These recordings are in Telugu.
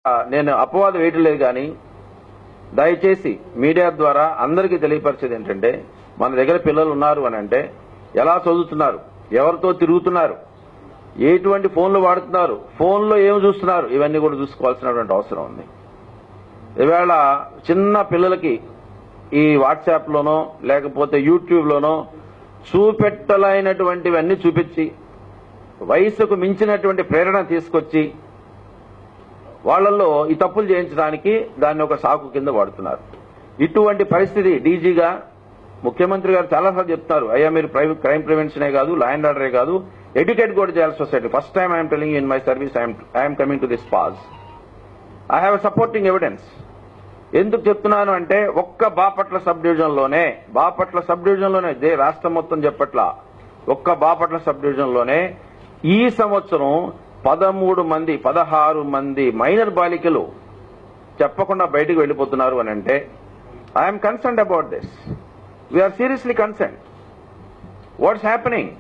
నేను అపవాదం వేయటం లేదు కానీ దయచేసి మీడియా ద్వారా అందరికీ తెలియపరిచేది ఏంటంటే మన దగ్గర పిల్లలు ఉన్నారు అని అంటే ఎలా చదువుతున్నారు, ఎవరితో తిరుగుతున్నారు, ఎటువంటి ఫోన్లు వాడుతున్నారు, ఫోన్లో ఏమి చూస్తున్నారు, ఇవన్నీ కూడా చూసుకోవాల్సినటువంటి అవసరం ఉంది. ఈవేళ చిన్న పిల్లలకి ఈ వాట్సాప్లోనో లేకపోతే యూట్యూబ్లోనో చూపెట్టలేనటువంటివన్నీ చూపించి వయసుకు మించినటువంటి ప్రేరణ తీసుకొచ్చి వాళ్లలో ఈ తప్పులు చేయించడానికి దాన్ని ఒక సాకు కింద వాడుతున్నారు. ఇటువంటి పరిస్థితి డీజీగా ముఖ్యమంత్రి గారు చాలాసార్లు చెప్తున్నారు, అయ్యా మీరు క్రైమ్ ప్రివెన్షనే కాదు, లా అండ్ ఆర్డరే కాదు, ఎడ్యుకేట్ కూడా చేయాలి society. First time I'm telling in my service I'm coming to this pause. I have supporting evidence. ఎందుకు చెప్తున్నాను అంటే ఒక్క బాపట్ల సబ్ డివిజన్లోనే రాష్ట్రం మొత్తం చెప్పట్లా, ఒక్క బాపట్ల సబ్ డివిజన్లోనే ఈ సంవత్సరం 16 మంది మైనర్ బాలికలు చెప్పకుండా బయటకు వెళ్లిపోతున్నారు అని అంటే I'm concerned about this. We're seriously concerned. What's happening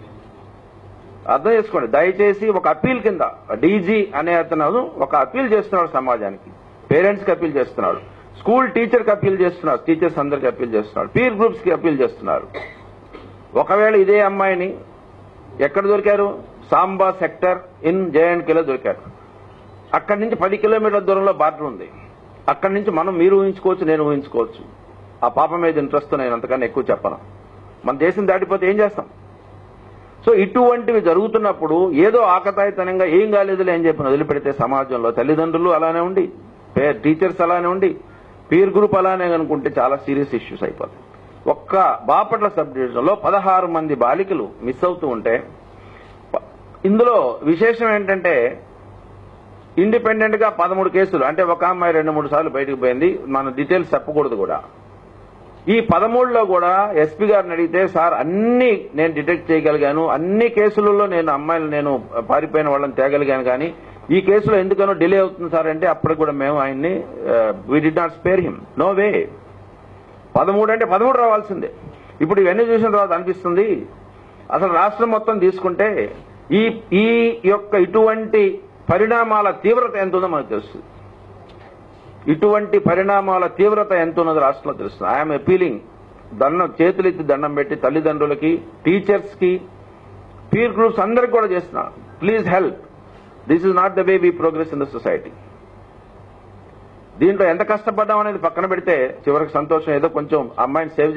అర్థం చేసుకోండి. దయచేసి ఒక అప్పీల్ కింద డీజీ అనే అతను ఒక అప్పీల్ చేస్తున్నాడు, సమాజానికి, పేరెంట్స్ కి అప్పీల్ చేస్తున్నాడు, స్కూల్ టీచర్ కి అప్పీల్ చేస్తున్నారు, టీచర్స్ అందరికి అప్పీల్ చేస్తున్నాడు, పీర్ గ్రూప్స్ కి అప్పీల్ చేస్తున్నారు. ఒకవేళ ఇదే అమ్మాయిని ఎక్కడ దొరికారు? సాంబా సెక్టర్ ఇన్ జేఎండ్కేలో దొరికారు. అక్కడి నుంచి 10 కిలోమీటర్ల దూరంలో బార్డర్ ఉంది. అక్కడి నుంచి మీరు ఊహించుకోవచ్చు, నేను ఊహించుకోవచ్చు. ఆ పాప మీద ఇంట్రెస్ట్ నేను అంతకన్నా ఎక్కువ చెప్పను. మన దేశం దాటిపోతే ఏం చేస్తాం? సో ఇటువంటివి జరుగుతున్నప్పుడు ఏదో ఆకతాయితనంగా ఏం కాలేదులే అని చెప్పి వదిలిపెడితే సమాజంలో తల్లిదండ్రులు అలానే ఉండి, టీచర్స్ అలానే ఉండి, పీర్ గ్రూప్ అలానే అనుకుంటే చాలా సీరియస్ ఇష్యూస్ అయిపోతాయి. ఒక్క బాపట్ల సబ్ డివిజన్లో 16 మంది బాలికలు మిస్ అవుతూ ఉంటే, ఇందులో విశేషం ఏంటంటే ఇండిపెండెంట్ గా 13 కేసులు, అంటే ఒక అమ్మాయి 2-3 సార్లు బయటకు పోయింది. మన డీటెయిల్స్ చెప్పకూడదు కూడా. ఈ 13లో కూడా ఎస్పీ గారిని అడిగితే, సార్ అన్ని నేను డిటెక్ట్ చేయగలిగాను, అన్ని కేసులలో నేను అమ్మాయిలు పారిపోయిన వాళ్ళని తేగలిగాను, కానీ ఈ కేసులో ఎందుకనో డిలే అవుతుంది సార్ అంటే అప్పటికి కూడా మేము ఆయన్ని we did not spare him. No way. 13 అంటే 13 రావాల్సిందే. ఇప్పుడు ఇవన్నీ చూసిన తర్వాత అనిపిస్తుంది అసలు రాష్ట్రం మొత్తం తీసుకుంటే ఈ యొక్క ఇటువంటి పరిణామాల తీవ్రత ఎంత ఉందో మనకు తెలుస్తుంది. ఇటువంటి పరిణామాల తీవ్రత ఎంత ఉన్నదో రాష్ట్రంలో తెలుస్తుంది. ఐఎమ్ అపీలింగ్, చేతులెత్తి దండం పెట్టి తల్లిదండ్రులకి, టీచర్స్ కి, పీర్ గ్రూప్స్ అందరికి కూడా చేస్తున్నాను, please help. This is not the way we progress in the society. దీంట్లో ఎంత కష్టపడ్డాం అనేది పక్కన పెడితే చివరికి సంతోషం, ఏదో కొంచెం అమ్మాయిని సేవ్